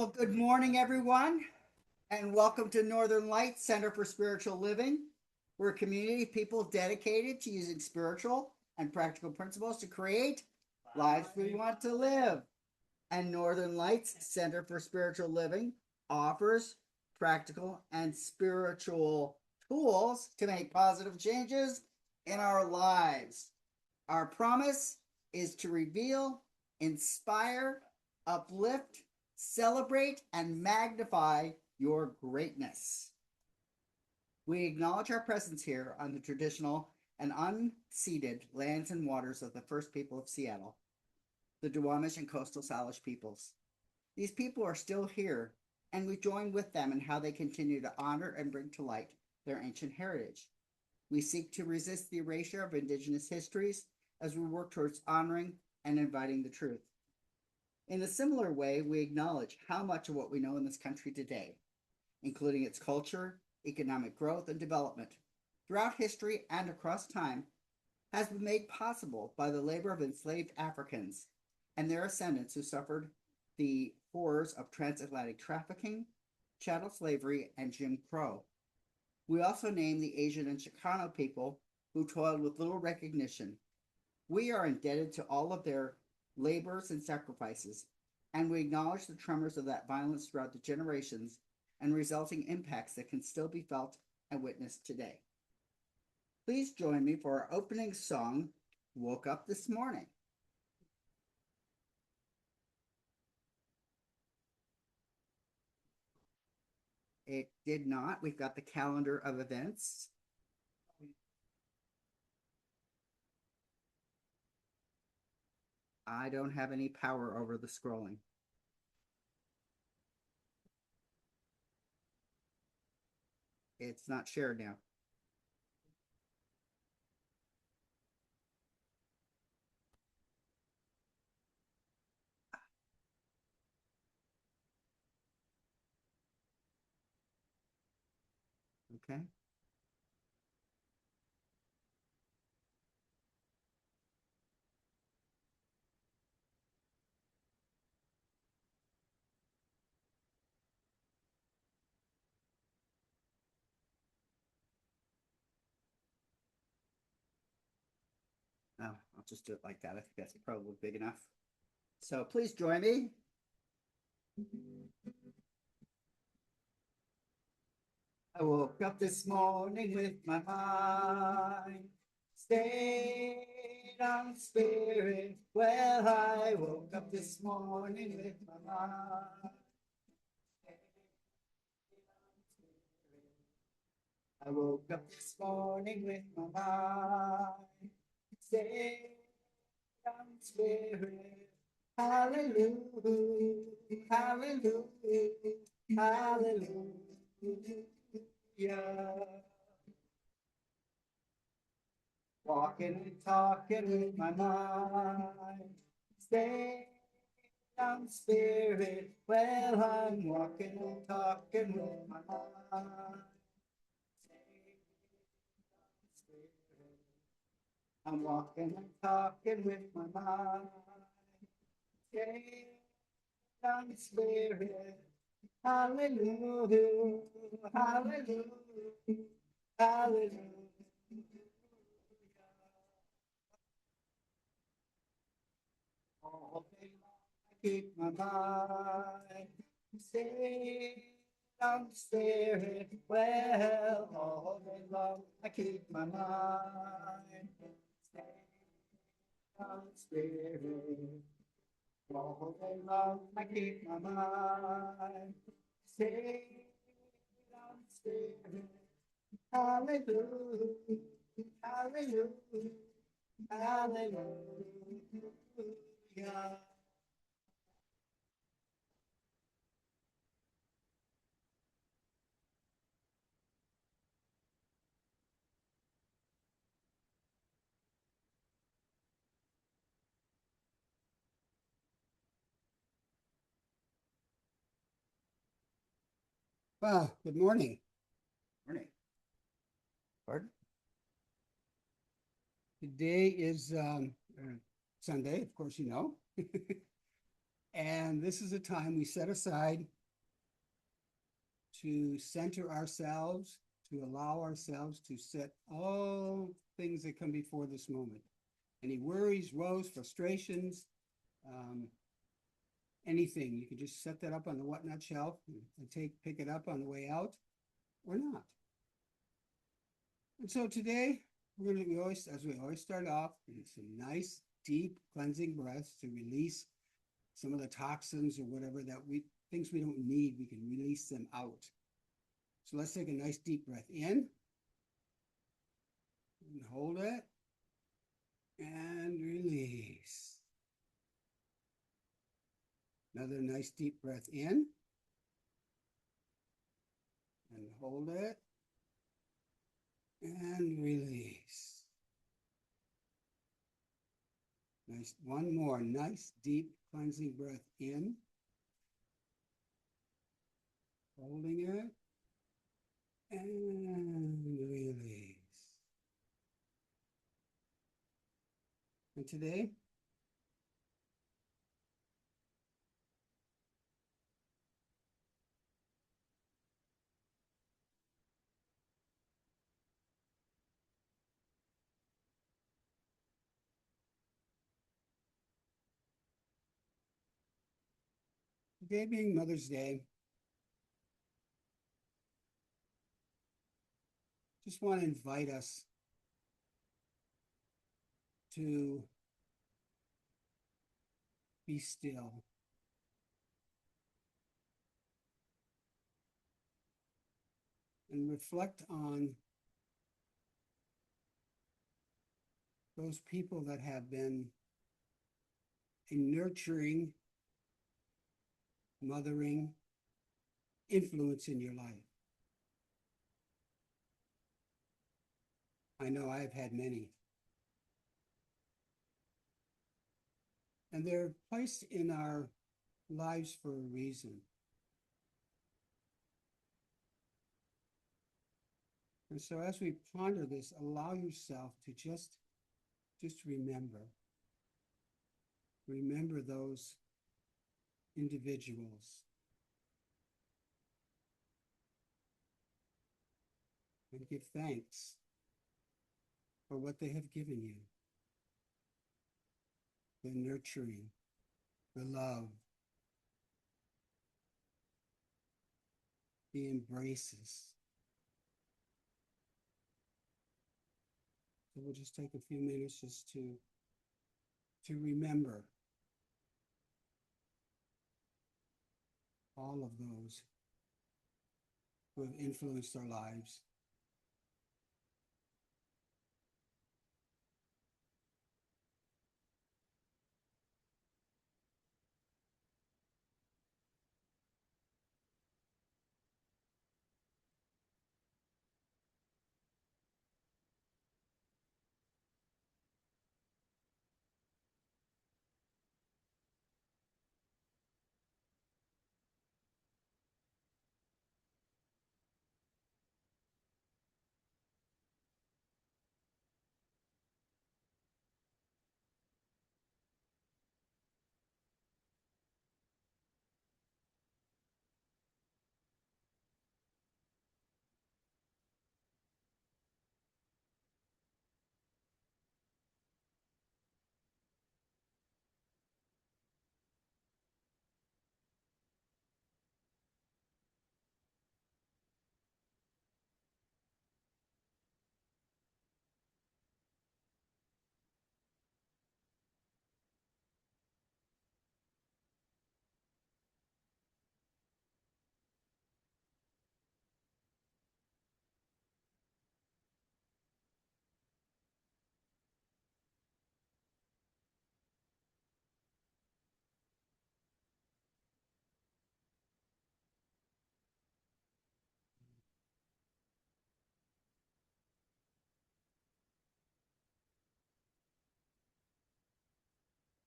Well, good morning, everyone, and welcome to Northern Lights Center for Spiritual Living. We're a community of people dedicated to using spiritual and practical principles to create lives we want to live. And Northern Lights Center for Spiritual Living offers practical and spiritual tools to make positive changes in our lives. Our promise is to reveal, inspire, uplift, celebrate, and magnify your greatness. We acknowledge our presence here on the traditional and unceded lands and waters of the first people of Seattle, the Duwamish and coastal Salish peoples. These people are still here, and we join with them in how they continue to honor and bring to light their ancient heritage. We seek to resist the erasure of Indigenous histories as we work towards honoring and inviting the truth. In a similar way, we acknowledge how much of what we know in this country today, including its culture, economic growth, and development, throughout history and across time, has been made possible by the labor of enslaved Africans and their ascendants who suffered the horrors of transatlantic trafficking, chattel slavery, and Jim Crow. We also name the Asian and Chicano people who toiled with little recognition. We are indebted to all of their labors and sacrifices, and we acknowledge the tremors of that violence throughout the generations and resulting impacts that can still be felt and witnessed today. Please join me for our opening song, Woke Up This Morning. It did not. We've got the calendar of events. I don't have any power over the scrolling. It's not shared now. Okay. Oh, I'll just do it like that. I think that's probably big enough. So please join me. I woke up this morning with my mind stayed on spirit. Well, I woke up this morning with my mind. I woke up this morning with my mind stayed on spirit. Hallelujah, hallelujah, hallelujah. Walking and talking with my mind. Stay on spirit. Well, I'm walking and talking with my mind. Stay on spirit. I'm walking and talking with my mind. Stay on spirit. Hallelujah, hallelujah, hallelujah. All day long, I keep my mind stayed on the spirit. Well, all day long, I keep my mind stayed on the spirit. All day long, I keep my mind stayed on the spirit. Hallelujah, hallelujah, hallelujah. Well, good morning. Morning. Pardon? Today is Sunday, of course, you know. And this is a time we set aside to center ourselves, to allow ourselves to set all things that come before this moment. Any worries, woes, frustrations, um, anything. You can just set that up on the whatnot shelf and pick it up on the way out or not. And so today as we always start off, some nice, deep cleansing breaths to release some of the toxins or whatever things we don't need. We can release them out. So let's take a nice deep breath in and hold it and release. Another nice deep breath in and hold it and release. Nice. One more nice deep cleansing breath in, holding it and release. And today, today being Mother's Day, just want to invite us to be still and reflect on those people that have been a nurturing, mothering influence in your life. I know I've had many. And they're placed in our lives for a reason. And so as we ponder this, allow yourself to just remember. Remember those individuals and give thanks for what they have given you. The nurturing, the love, the embraces. So we'll just take a few minutes just to remember all of those who have influenced our lives.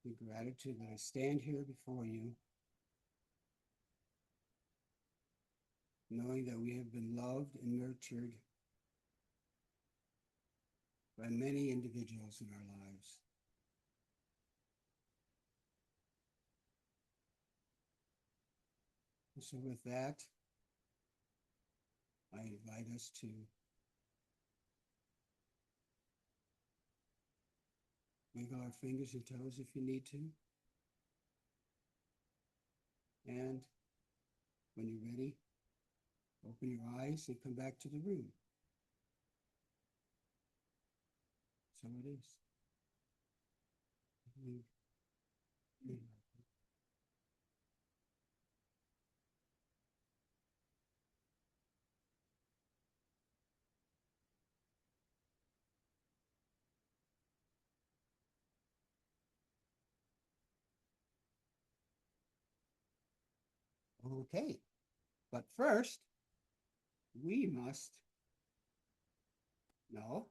The gratitude that I stand here before you, knowing that we have been loved and nurtured by many individuals in our lives. So with that, I invite us to wiggle our fingers and toes if you need to. And when you're ready, open your eyes and come back to the room. So it is. Okay, but first, we must know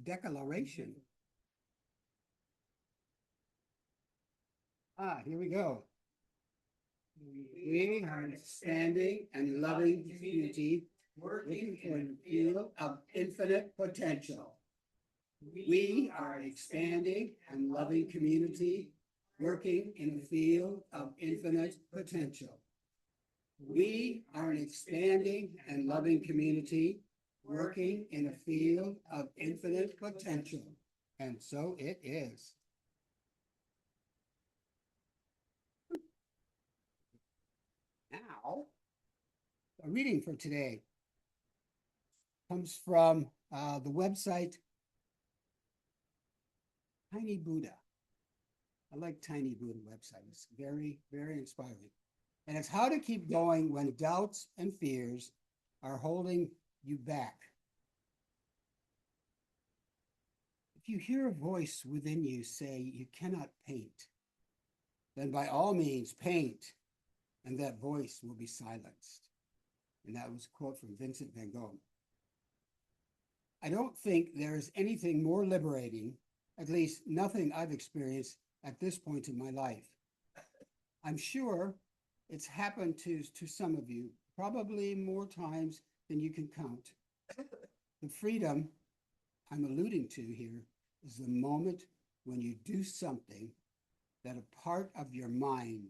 declaration. Here we go. We are standing and loving community, working in a field of infinite potential. We are an expanding and loving community, working in a field of infinite potential. We are an expanding and loving community, working in a field of infinite potential. And so it is. Now, a reading for today comes from the website Tiny Buddha. I like Tiny Buddha website. It's very, very inspiring. And it's how to keep going when doubts and fears are holding you back. If you hear a voice within you say you cannot paint, then by all means paint, and that voice will be silenced. And that was a quote from Vincent van Gogh. I don't think there is anything more liberating, at least nothing I've experienced at this point in my life. I'm sure it's happened to some of you, probably more times than you can count. The freedom I'm alluding to here is the moment when you do something that a part of your mind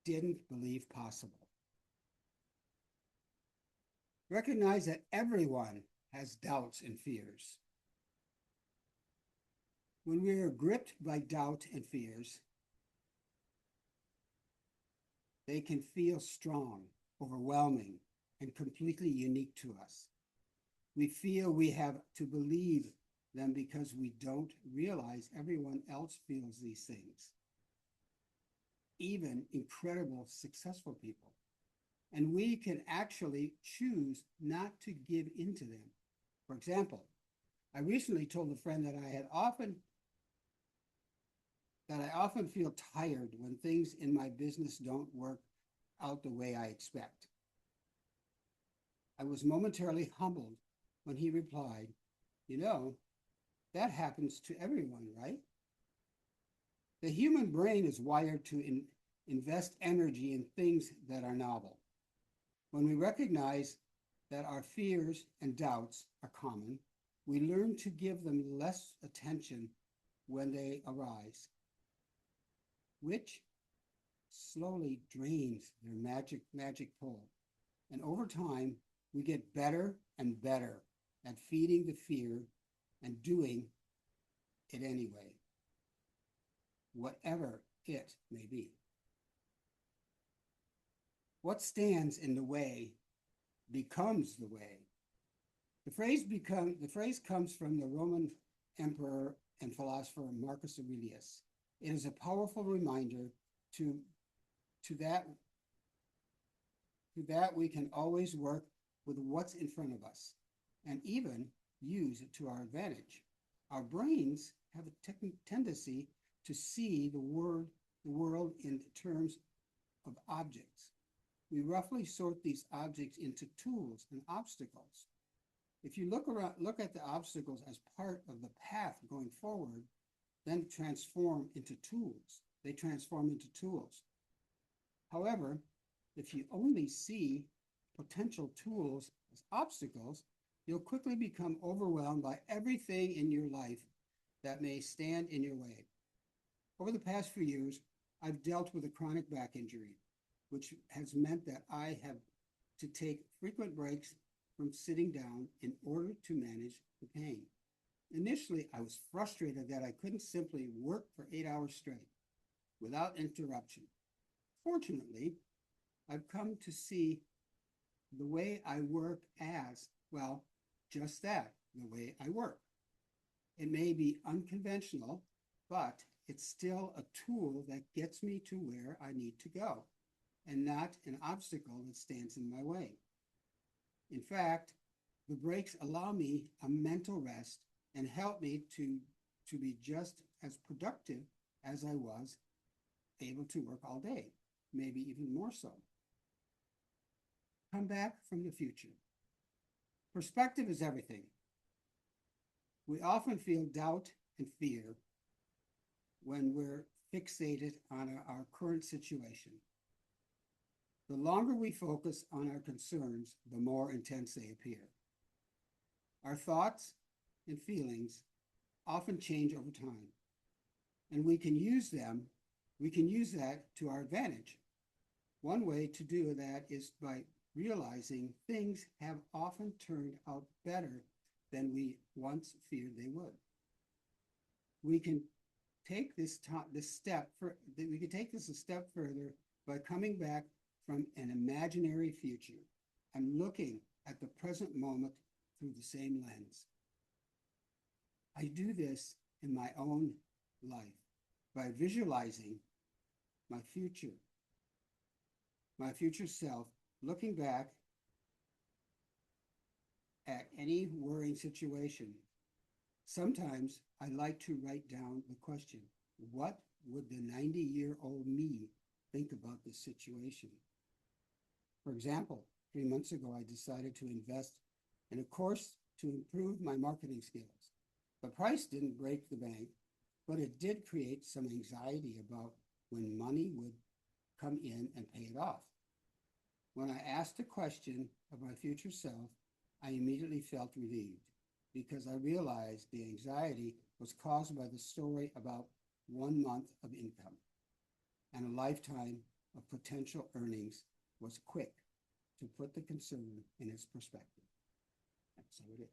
didn't believe possible. Recognize that everyone has doubts and fears. When we are gripped by doubt and fears, they can feel strong, overwhelming, and completely unique to us. We feel we have to believe them because we don't realize everyone else feels these things, even incredible, successful people. And we can actually choose not to give into them. For example, I recently told a friend that I often feel tired when things in my business don't work out the way I expect. I was momentarily humbled when he replied, "You know, that happens to everyone, right?" The human brain is wired to invest energy in things that are novel. When we recognize that our fears and doubts are common, we learn to give them less attention when they arise, which slowly drains their magic pull. And over time, we get better and better at feeding the fear and doing it anyway, whatever it may be. What stands in the way becomes the way. The phrase comes from the Roman emperor and philosopher Marcus Aurelius. It is a powerful reminder to that we can always work with what's in front of us and even use it to our advantage. Our brains have a tendency to see the world in terms of objects. We roughly sort these objects into tools and obstacles. If you look at the obstacles as part of the path going forward, then transform into tools. They transform into tools. However, if you only see potential tools as obstacles, You'll quickly become overwhelmed by everything in your life that may stand in your way. Over the past few years, I've dealt with a chronic back injury, which has meant that I have to take frequent breaks from sitting down in order to manage the pain. Initially, I was frustrated that I couldn't simply work for 8 hours straight without interruption. Fortunately, I've come to see the way I work as, well, just that, the way I work. It may be unconventional, but it's still a tool that gets me to where I need to go, and not an obstacle that stands in my way. In fact, the breaks allow me a mental rest and help me to be just as productive as I was able to work all day, maybe even more so. Come back from the future. Perspective is everything. We often feel doubt and fear when we're fixated on our current situation. The longer we focus on our concerns, the more intense they appear. Our thoughts and feelings often change over time, and we can use that to our advantage. One way to do that is by realizing things have often turned out better than we once feared they would. We can take this a step further by coming back from an imaginary future and looking at the present moment through the same lens. I do this in my own life by visualizing my future self, looking back at any worrying situation. Sometimes I like to write down the question, what would the 90-year-old me think about this situation? For example, 3 months ago, I decided to invest in a course to improve my marketing skills. The price didn't break the bank, but it did create some anxiety about when money would come in and pay it off. When I asked the question of my future self, I immediately felt relieved because I realized the anxiety was caused by the story about 1 month of income, and a lifetime of potential earnings was quick to put the concern in its perspective. And so it is.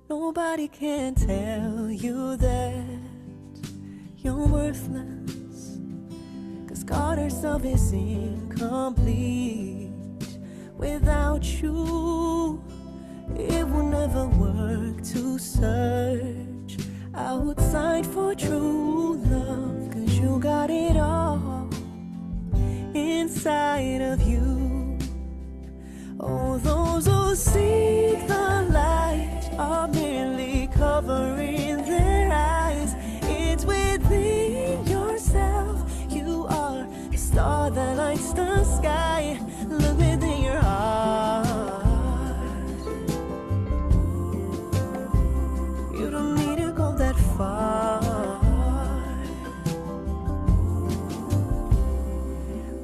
Nobody can tell you that you're worthless, 'cause God herself is incomplete without you. It will never work to search outside for true love, 'cause you got it all inside of you. Oh, those who seek the light are merely covering their eyes. It's within yourself. You are the star that lights the sky. Look within your heart. You don't need to go that far.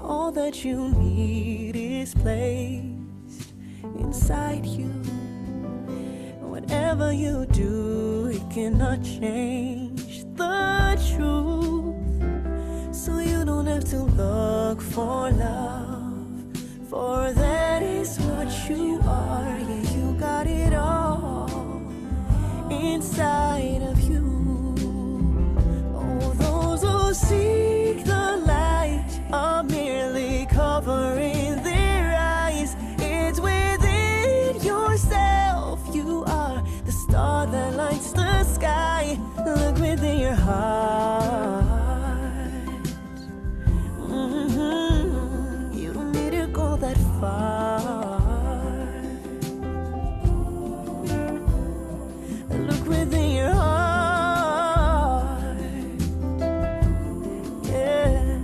All that you need is placed inside you. Whatever you do, it cannot change the truth. So you don't have to look for love, for that is what you are. Yeah, you got it all inside of you. Oh, those who seek the light are merely far. Look within your heart. Yeah,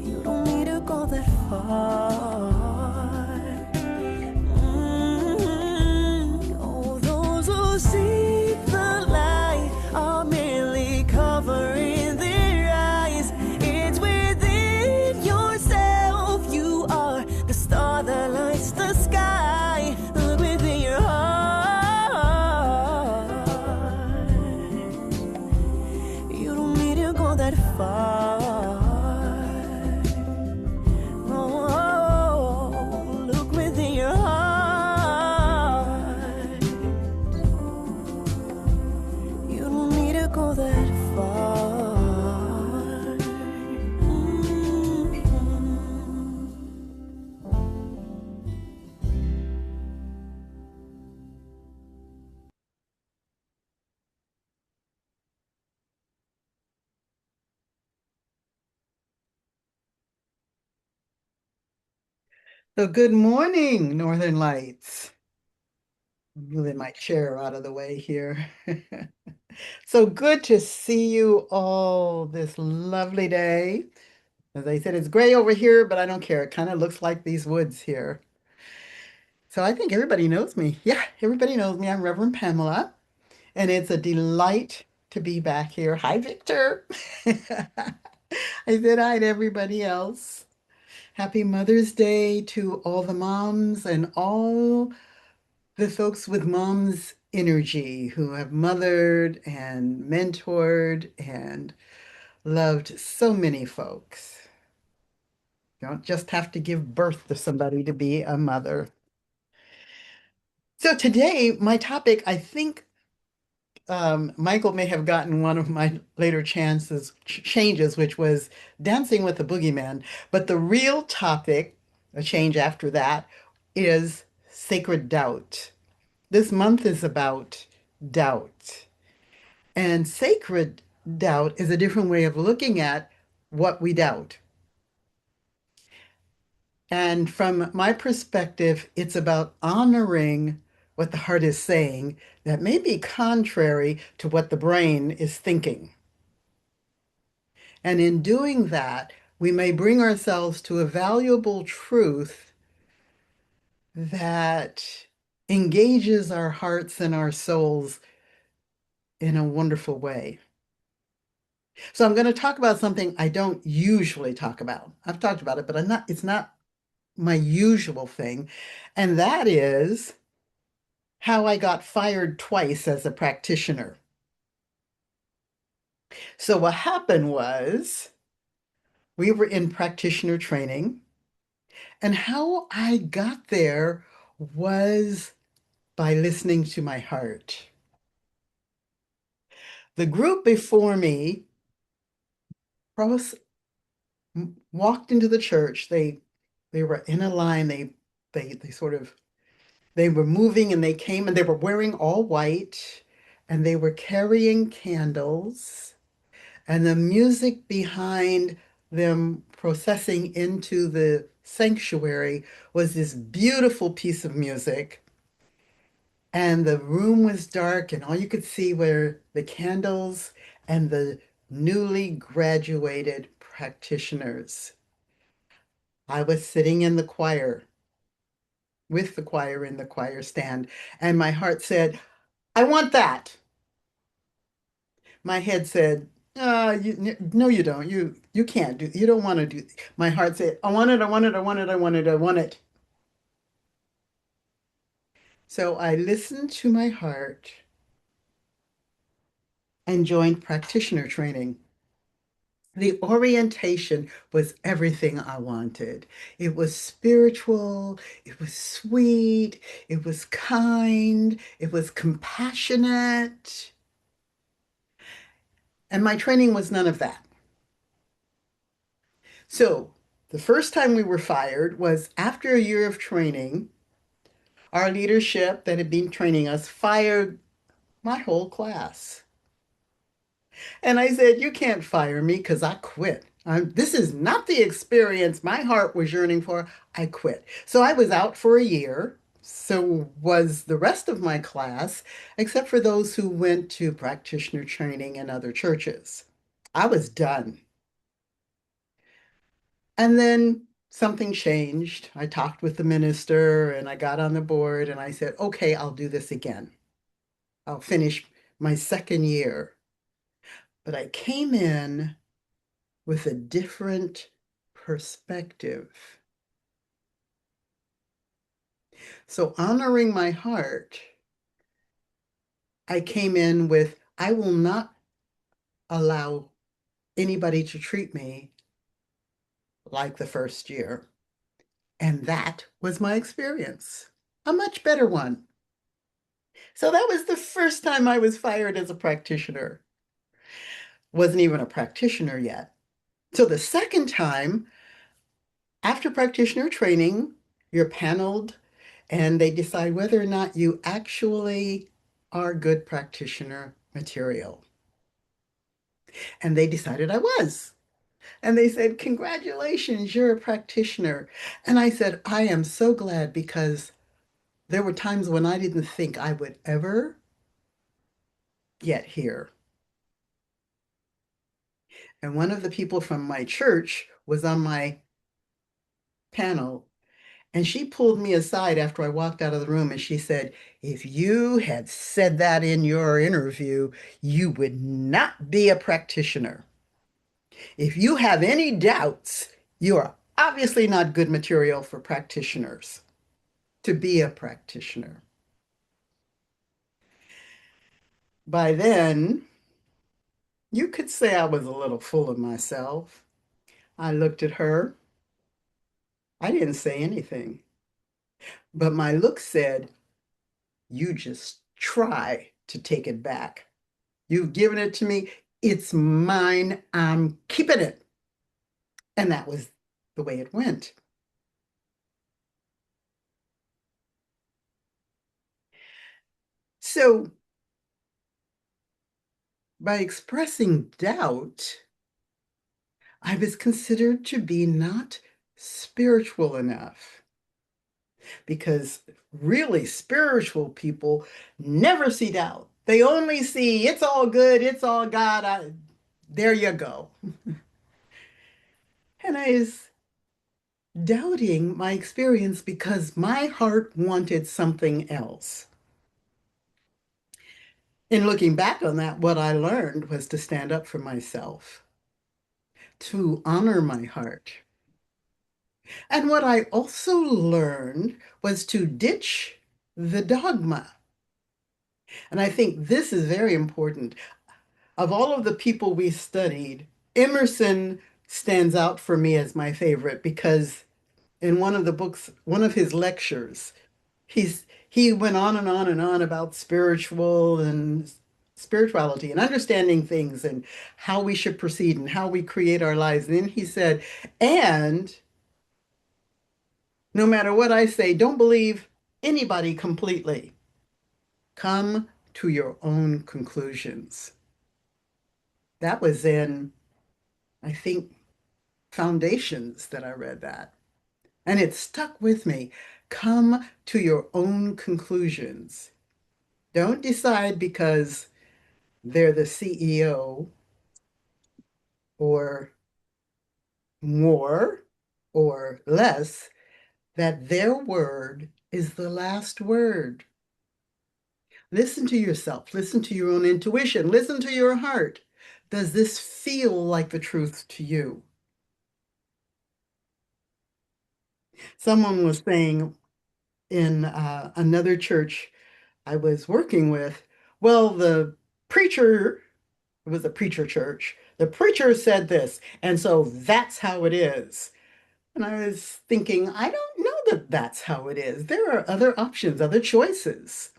you don't need to go that far. Oh, those who seek the light are merely covering their eyes. It's within yourself. You are the star that lights the sky. Look within your heart. You don't need to go that far. Oh, look within your heart. You don't need to go that far. So good morning, Northern Lights. Moving my chair out of the way here. So good to see you all this lovely day. As I said, it's gray over here, but I don't care. It kind of looks like these woods here. So I think everybody knows me. Yeah, everybody knows me. I'm Reverend Pamela, and it's a delight to be back here. Hi, Victor. I said hi to everybody else. Happy Mother's Day to all the moms and all the folks with mom's energy who have mothered and mentored and loved so many folks. You don't just have to give birth to somebody to be a mother. So today, my topic, I think Michael may have gotten one of my later changes, which was dancing with the boogeyman. But the real topic, a change after that, is sacred doubt. This month is about doubt. And sacred doubt is a different way of looking at what we doubt. And from my perspective, it's about honoring what the heart is saying that may be contrary to what the brain is thinking. And in doing that, we may bring ourselves to a valuable truth that engages our hearts and our souls in a wonderful way. So I'm going to talk about something I don't usually talk about. I've talked about it, but it's not my usual thing. And that is how I got fired twice as a practitioner. So what happened was we were in practitioner training, and how I got there was by listening to my heart. The group before me walked into the church. They were in a line. They were moving, and they came, and they were wearing all white, and they were carrying candles, and the music behind them processing into the sanctuary was this beautiful piece of music. And the room was dark, and all you could see were the candles and the newly graduated practitioners. I was sitting in the choir, with the choir in the choir stand, and my heart said, I want that. My head said, no, you don't. You can't do, you don't want to do. My heart said, I want it, I want it, I want it, I want it, I want it. So I listened to my heart and joined practitioner training. The orientation was everything I wanted. It was spiritual, it was sweet, it was kind, it was compassionate. And my training was none of that. So the first time we were fired was after a year of training. Our leadership that had been training us fired my whole class. And I said, you can't fire me because I quit. This is not the experience my heart was yearning for. I quit. So I was out for a year. So was the rest of my class, except for those who went to practitioner training in other churches. I was done. And then something changed. I talked with the minister and I got on the board and I said, okay, I'll do this again. I'll finish my second year. But I came in with a different perspective. So, honoring my heart, I came in with, I will not allow anybody to treat me like the first year. And that was my experience, a much better one. So, that was the first time I was fired as a practitioner. Wasn't even a practitioner yet. So, the second time, after practitioner training, you're paneled and they decide whether or not you actually are good practitioner material. And they decided I was. And they said, congratulations, you're a practitioner. And I said, I am so glad because there were times when I didn't think I would ever get here. And one of the people from my church was on my panel. And she pulled me aside after I walked out of the room and she said, if you had said that in your interview, you would not be a practitioner. If you have any doubts, you are obviously not good material for practitioners to be a practitioner. By then, you could say I was a little full of myself. I looked at her. I didn't say anything, but my look said, you just try to take it back. You've given it to me. It's mine. I'm keeping it. And that was the way it went. So by expressing doubt, I was considered to be not spiritual enough because really spiritual people never see doubt. They only see it's all good, it's all God. There you go. And I was doubting my experience because my heart wanted something else. In looking back on that, what I learned was to stand up for myself, to honor my heart. And what I also learned was to ditch the dogma. And I think this is very important. Of all of the people we studied, Emerson stands out for me as my favorite because in one of the books, one of his lectures, he went on and on and on about spirituality and understanding things and how we should proceed and how we create our lives. And then he said, and no matter what I say, don't believe anybody completely. Come to your own conclusions. That was in, I think, Foundations that I read that. And it stuck with me. Come to your own conclusions. Don't decide because they're the CEO or more or less, that their word is the last word. Listen to yourself, listen to your own intuition, listen to your heart. Does this feel like the truth to you? Someone was saying in another church I was working with, well, the preacher, it was a preacher church, the preacher said this, and so that's how it is. And I was thinking, I don't know that that's how it is. There are other options, other choices,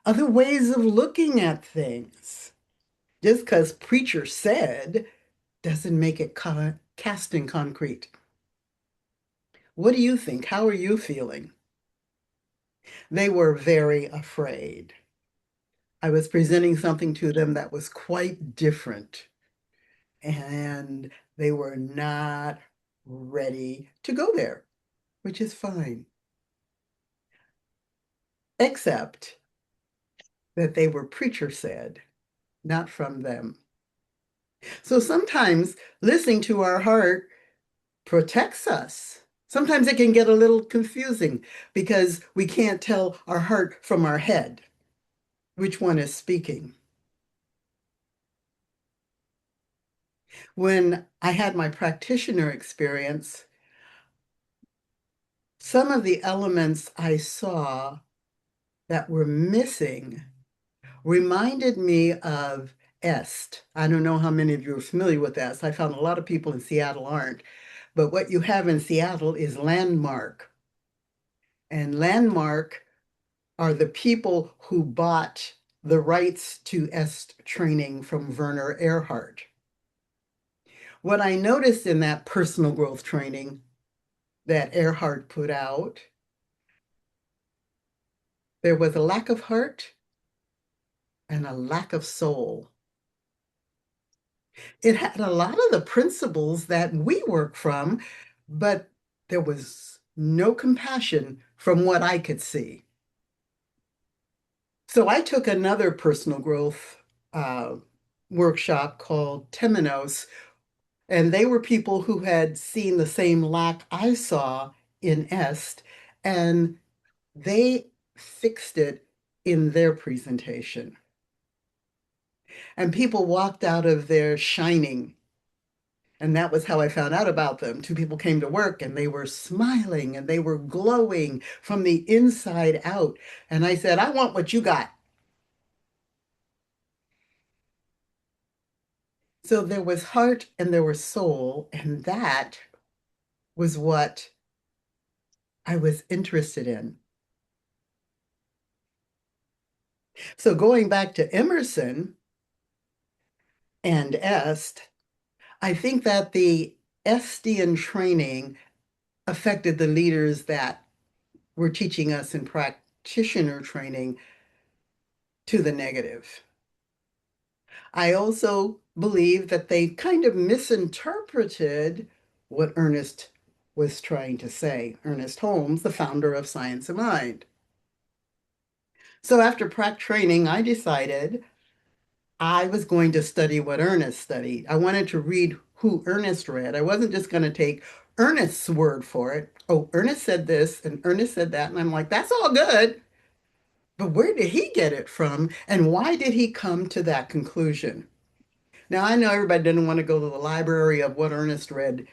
other ways of looking at things. Just because preacher said doesn't make it cast in concrete. What do you think? How are you feeling? They were very afraid. I was presenting something to them that was quite different. and they were not ready to go there, which is fine, except that they were preacher said, not from them. So sometimes listening to our heart protects us. Sometimes it can get a little confusing because we can't tell our heart from our head. Which one is speaking? When I had my practitioner experience, some of the elements I saw that were missing reminded me of EST. I don't know how many of you are familiar with EST. I found a lot of people in Seattle aren't. But what you have in Seattle is landmark. And landmark are the people who bought the rights to EST training from Werner Erhard. What I noticed in that personal growth training that Erhard put out, there was a lack of heart and a lack of soul. It had a lot of the principles that we work from, but there was no compassion from what I could see. So I took another personal growth workshop called Temenos, and they were people who had seen the same lack I saw in Est, and they fixed it in their presentation. And people walked out of there shining. And that was how I found out about them. Two people came to work and they were smiling and they were glowing from the inside out. And I said, I want what you got. So there was heart and there was soul, and that was what I was interested in. So going back to Emerson and Est, I think that the Estian training affected the leaders that were teaching us in practitioner training to the negative. I also believe that they kind of misinterpreted what Ernest was trying to say. Ernest Holmes, the founder of Science of Mind. So after prac training, I decided I was going to study what Ernest studied. I wanted to read who Ernest read. I wasn't just going to take Ernest's word for it. Oh, Ernest said this and Ernest said that. And I'm like, that's all good. But where did he get it from? And why did he come to that conclusion? Now, I know everybody didn't want to go to the library of what Ernest read,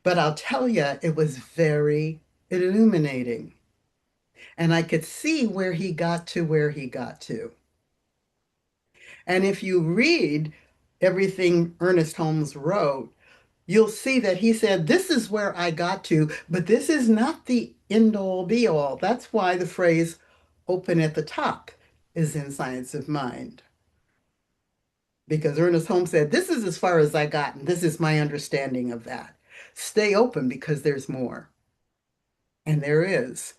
but I'll tell you, it was very illuminating. And I could see where he got to where he got to. And if you read everything Ernest Holmes wrote, you'll see that he said, this is where I got to, but this is not the end all be all. That's why the phrase open at the top is in Science of Mind. Because Ernest Holmes said, this is as far as I got, and this is my understanding of that. Stay open because there's more. And there is.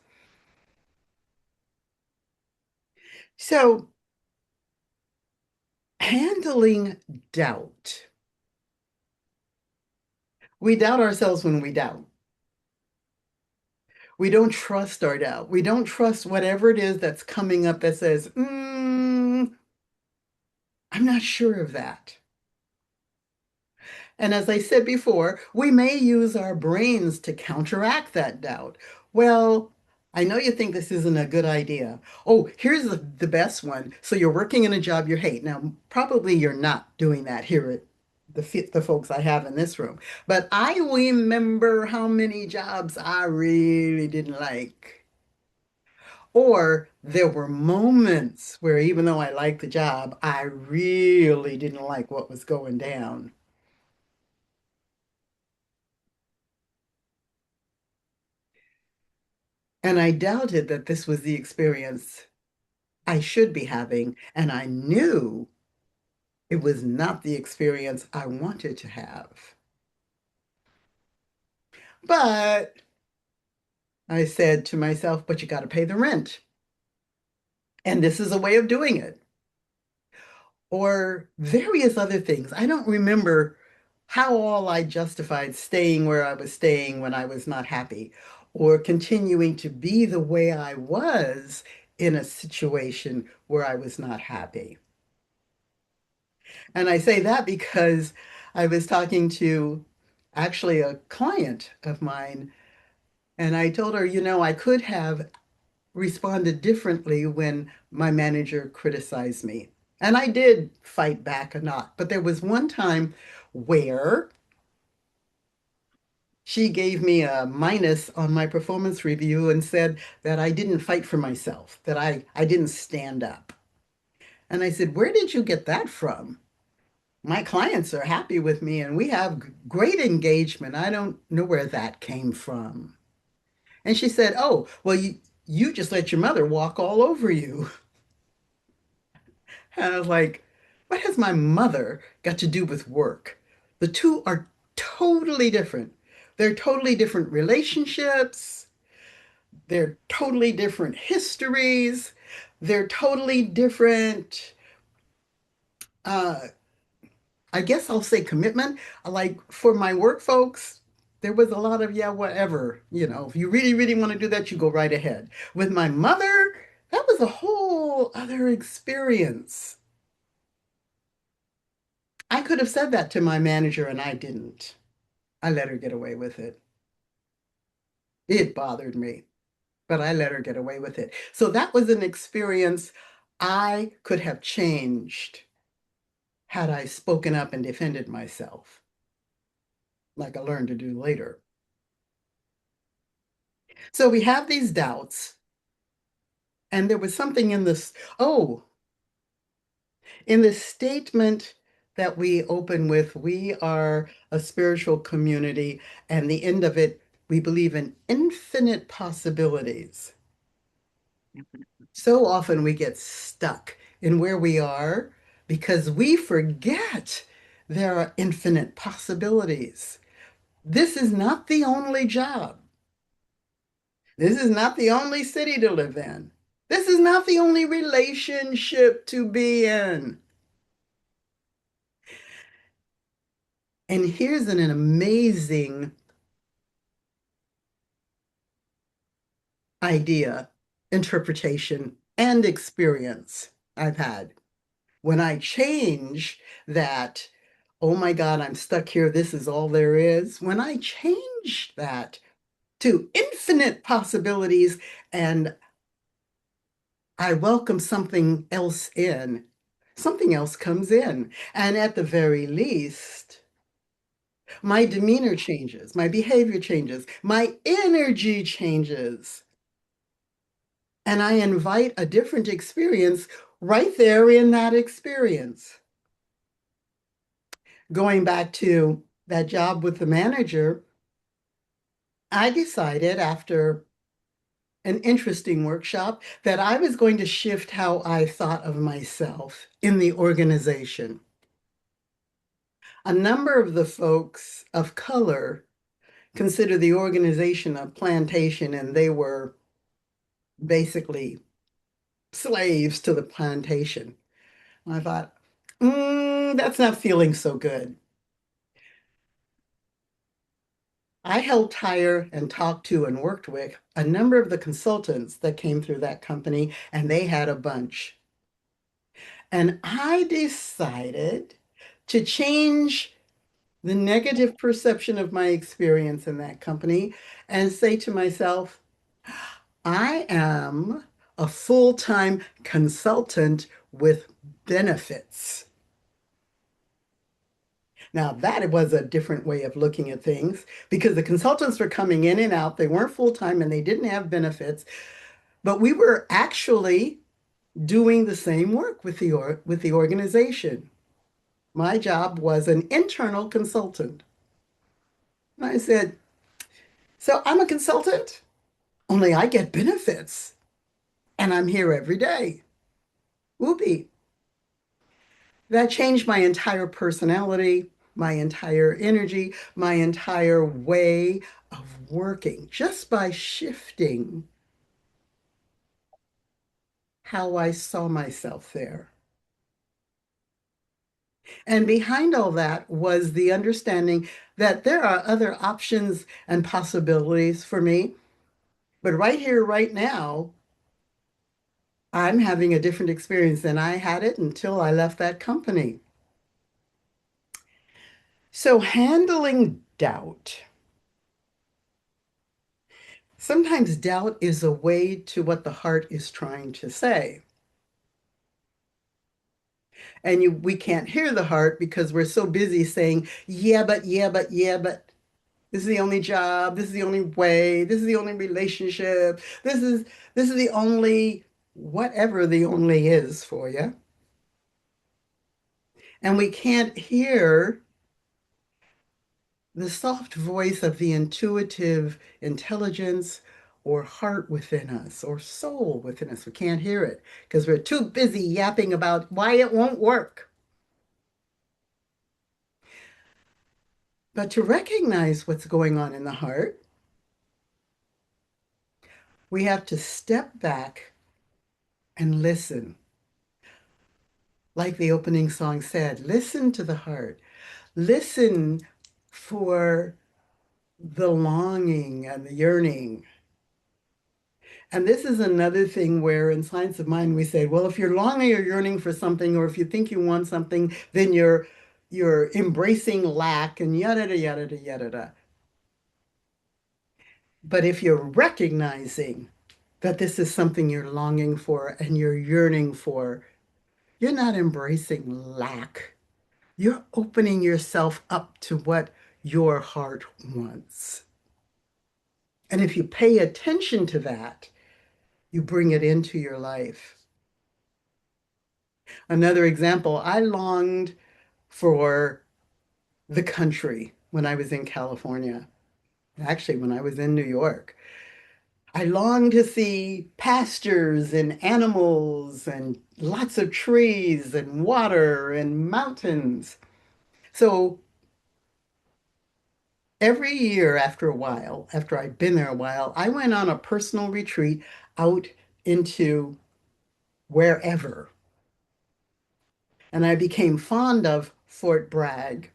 So, handling doubt. We doubt ourselves when we doubt. We don't trust our doubt. We don't trust whatever it is that's coming up that says, I'm not sure of that. And as I said before, we may use our brains to counteract that doubt. Well, I know you think this isn't a good idea. Oh, here's the best one. So you're working in a job you hate. Now, probably you're not doing that here at the folks I have in this room. But I remember how many jobs I really didn't like. Or there were moments where even though I liked the job, I really didn't like what was going down. And I doubted that this was the experience I should be having. And I knew it was not the experience I wanted to have. But I said to myself, but you got to pay the rent. And this is a way of doing it. or various other things. I don't remember how all I justified staying where I was staying when I was not happy, or continuing to be the way I was in a situation where I was not happy. And I say that because I was talking to actually a client of mine, and I told her, I could have responded differently when my manager criticized me. And I did fight back a lot, but there was one time where she gave me a minus on my performance review and said that I didn't fight for myself, that I didn't stand up. And I said, "Where did you get that from? My clients are happy with me and we have great engagement. I don't know where that came from." And she said, "Oh, well, you just let your mother walk all over you." And I was like, what has my mother got to do with work? The two are totally different. They're totally different relationships. They're totally different histories. They're totally different, uh, I guess I'll say commitment. Like for my work folks, there was a lot of, yeah, whatever. If you really, really want to do that, you go right ahead. With my mother, that was a whole other experience. I could have said that to my manager and I didn't. I let her get away with it. It bothered me, but I let her get away with it. So that was an experience I could have changed had I spoken up and defended myself, like I learned to do later. So we have these doubts, and there was something in this, in the statement that we open with, we are a spiritual community, and the end of it, we believe in infinite possibilities. So often we get stuck in where we are because we forget there are infinite possibilities. This is not the only job. This is not the only city to live in. This is not the only relationship to be in. And here's an amazing idea, interpretation, and experience I've had. When I change that, oh my God, I'm stuck here, this is all there is. When I change that to infinite possibilities and I welcome something else in, something else comes in. And at the very least, my demeanor changes, my behavior changes, my energy changes. And I invite a different experience right there in that experience. Going back to that job with the manager, I decided after an interesting workshop that I was going to shift how I thought of myself in the organization. A number of the folks of color consider the organization a plantation, and they were basically slaves to the plantation. I thought, that's not feeling so good. I helped hire and talk to and worked with a number of the consultants that came through that company, and they had a bunch. And I decided to change the negative perception of my experience in that company and say to myself, I am a full-time consultant with benefits. Now, that was a different way of looking at things because the consultants were coming in and out. They weren't full-time and they didn't have benefits, but we were actually doing the same work with the organization. My job was an internal consultant. And I said, so I'm a consultant, only I get benefits and I'm here every day. Whoopee. That changed my entire personality, my entire energy, my entire way of working just by shifting how I saw myself there. And behind all that was the understanding that there are other options and possibilities for me. But right here, right now, I'm having a different experience than I had it until I left that company. So, handling doubt. Sometimes doubt is a way to what the heart is trying to say. And we can't hear the heart because we're so busy saying, yeah, but, yeah, but, yeah, but. This is the only job. This is the only way. This is the only relationship. This is the only whatever the only is for you. And we can't hear the soft voice of the intuitive intelligence or heart within us or soul within us. We can't hear it because we're too busy yapping about why it won't work. But to recognize what's going on in the heart, we have to step back and listen. Like the opening song said, listen to the heart. Listen for the longing and the yearning. And this is another thing where in Science of Mind we say, well, if you're longing or yearning for something, or if you think you want something, then you're embracing lack and yada yada yada. But if you're recognizing that this is something you're longing for and you're yearning for, you're not embracing lack. You're opening yourself up to what your heart wants. And if you pay attention to that, you bring it into your life. Another example, I longed for the country when I was in California. Actually, when I was in New York, I longed to see pastures and animals and lots of trees and water and mountains. So every year after a while, after I'd been there a while, I went on a personal retreat out into wherever. And I became fond of Fort Bragg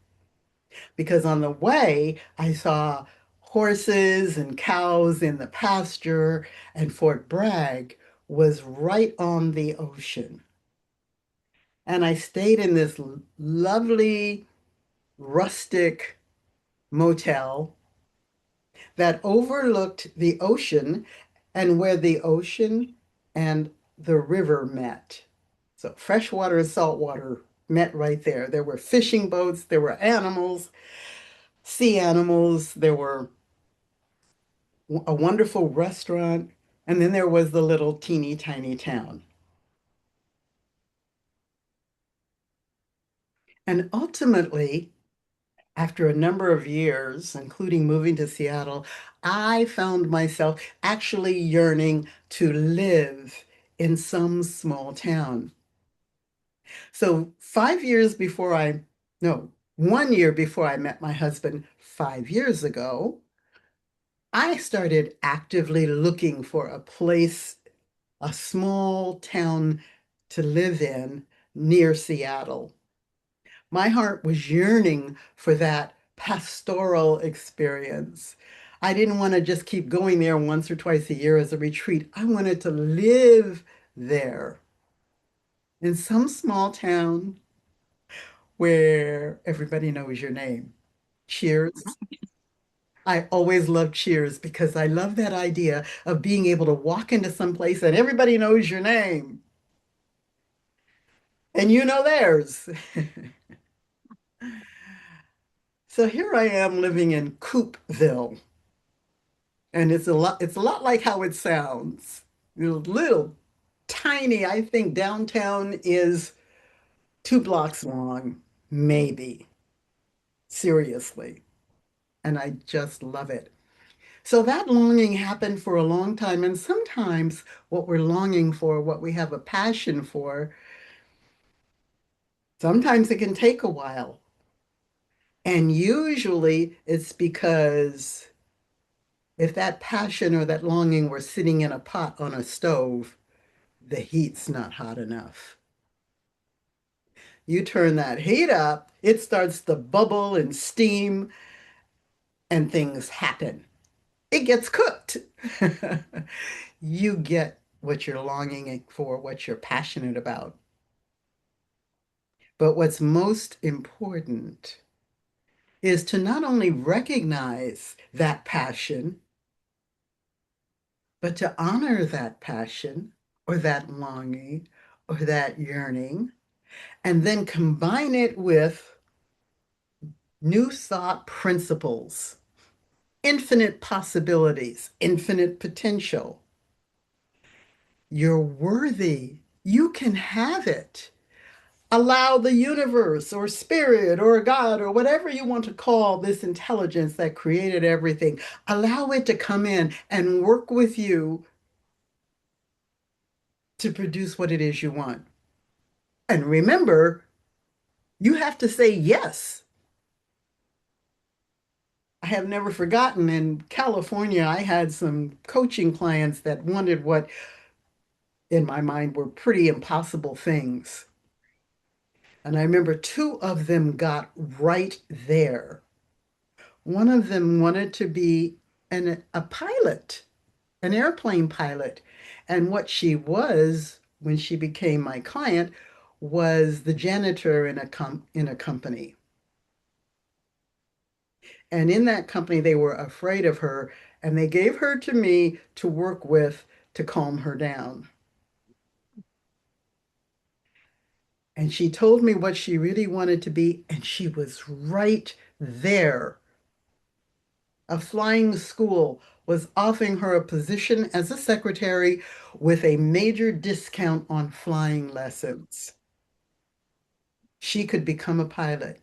because on the way I saw horses and cows in the pasture, and Fort Bragg was right on the ocean. And I stayed in this lovely rustic motel that overlooked the ocean and where the ocean and the river met. So freshwater and saltwater met right there. There were fishing boats, there were animals, sea animals, there were a wonderful restaurant, and then there was the little teeny tiny town. And ultimately, after a number of years, including moving to Seattle, I found myself actually yearning to live in some small town. So 5 years before no, 1 year before I met my husband 5 years ago, I started actively looking for a place, a small town to live in near Seattle. My heart was yearning for that pastoral experience. I didn't want to just keep going there once or twice a year as a retreat. I wanted to live there in some small town where everybody knows your name. Cheers. I always love Cheers because I love that idea of being able to walk into some place and everybody knows your name and you know theirs. So here I am living in Coopville, and it's a lot like how it sounds. Little tiny, I think downtown is 2 blocks long, maybe. Seriously. And I just love it. So that longing happened for a long time. And sometimes what we're longing for, what we have a passion for, sometimes it can take a while. And usually it's because if that passion or that longing were sitting in a pot on a stove, the heat's not hot enough. You turn that heat up, it starts to bubble and steam, and things happen. It gets cooked. You get what you're longing for, what you're passionate about. But what's most important is to not only recognize that passion, but to honor that passion or that longing or that yearning, and then combine it with new thought principles, infinite possibilities, infinite potential. You're worthy. You can have it. Allow the universe or spirit or God or whatever you want to call this intelligence that created everything, allow it to come in and work with you to produce what it is you want. And remember, you have to say yes. I have never forgotten in California, I had some coaching clients that wanted what, in my mind, were pretty impossible things. And I remember two of them got right there. One of them wanted to be a pilot, an airplane pilot. And what she was when she became my client was the janitor in a company. And in that company, they were afraid of her and they gave her to me to work with to calm her down. And she told me what she really wanted to be, and she was right there. A flying school was offering her a position as a secretary with a major discount on flying lessons. She could become a pilot.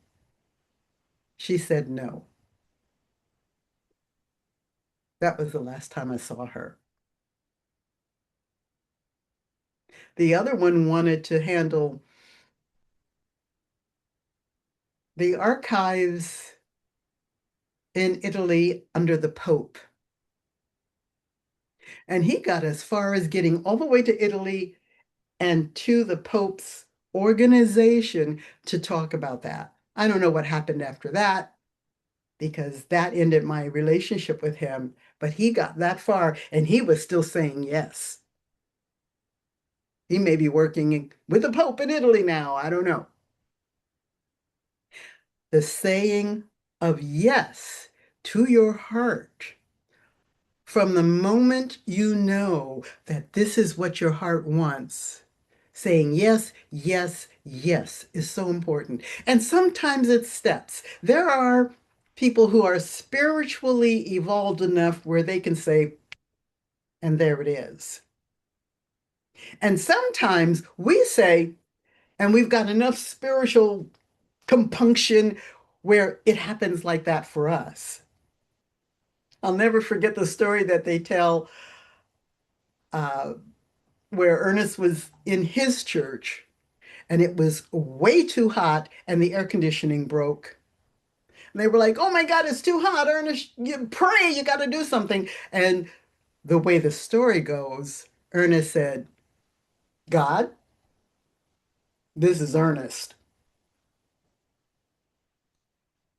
She said no. That was the last time I saw her. The other one wanted to handle the archives in Italy under the Pope. And he got as far as getting all the way to Italy and to the Pope's organization to talk about that. I don't know what happened after that because that ended my relationship with him, but he got that far and he was still saying yes. He may be working with the Pope in Italy now. I don't know. The saying of yes to your heart from the moment you know that this is what your heart wants, saying yes, yes, yes is so important. And sometimes it's steps. There are people who are spiritually evolved enough where they can say, and there it is. And sometimes we say, and we've got enough spiritual compunction where it happens like that for us. I'll never forget the story that they tell uh, where Ernest was in his church and it was way too hot and the air conditioning broke. And they were like, oh my God, it's too hot, Ernest, you pray, you got to do something. And the way the story goes, Ernest said, God, this is Ernest.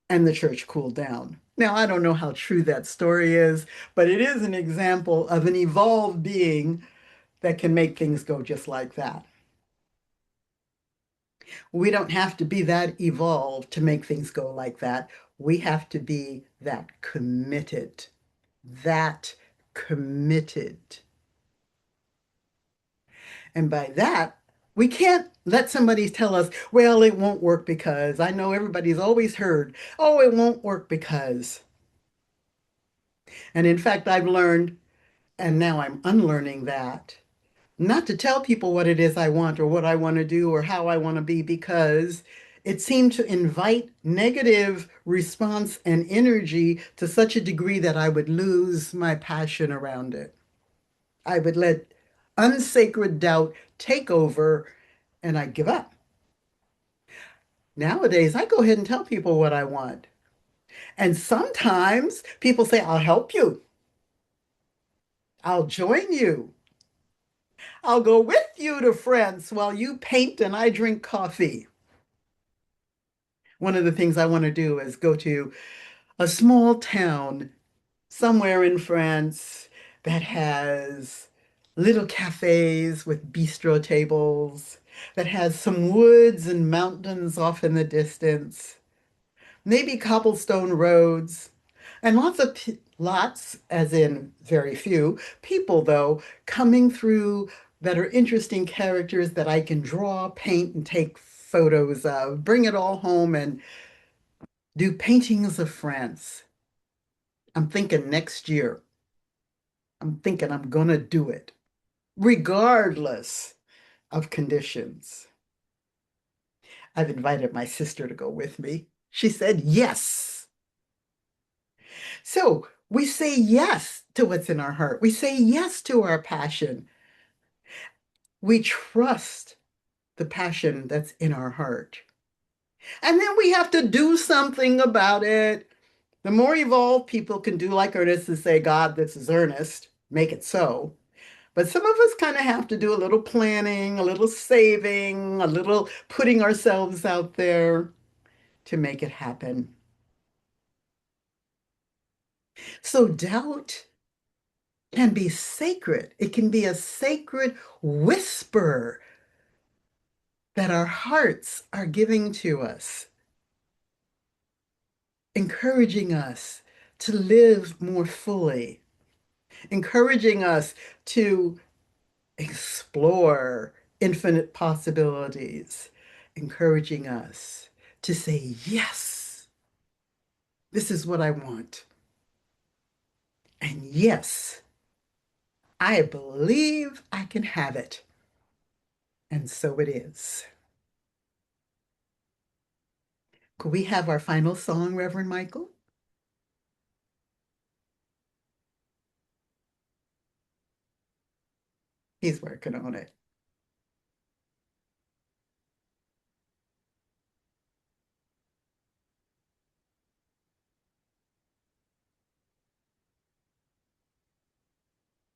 And the church cooled down. Now, I don't know how true that story is, but it is an example of an evolved being that can make things go just like that. We don't have to be that evolved to make things go like that. We have to be that committed, that committed. And by that, we can't let somebody tell us, well, it won't work because I know everybody's always heard, oh, it won't work because. And in fact, I've learned, and now I'm unlearning that, not to tell people what it is I want or what I want to do or how I want to be because it seemed to invite negative response and energy to such a degree that I would lose my passion around it. I would let unsacred doubt take over and I'd give up. Nowadays, I go ahead and tell people what I want. And sometimes people say, I'll help you. I'll join you. I'll go with you to France while you paint and I drink coffee. One of the things I want to do is go to a small town somewhere in France that has little cafes with bistro tables, that has some woods and mountains off in the distance, maybe cobblestone roads, and lots, as in very few, people, though, coming through that are interesting characters that I can draw, paint, and take photos of, bring it all home and do paintings of France. I'm thinking next year. I'm thinking I'm gonna do it, regardless of conditions. I've invited my sister to go with me. She said yes. So we say yes to what's in our heart. We say yes to our passion. We trust the passion that's in our heart. And then we have to do something about it. The more evolved people can do like Ernest and say, God, this is earnest, make it so. But some of us kind of have to do a little planning, a little saving, a little putting ourselves out there to make it happen. So doubt can be sacred. It can be a sacred whisper that our hearts are giving to us, encouraging us to live more fully, encouraging us to explore infinite possibilities, encouraging us to say, yes, this is what I want. And yes, I believe I can have it. And so it is. Could we have our final song, Reverend Michael? He's working on it.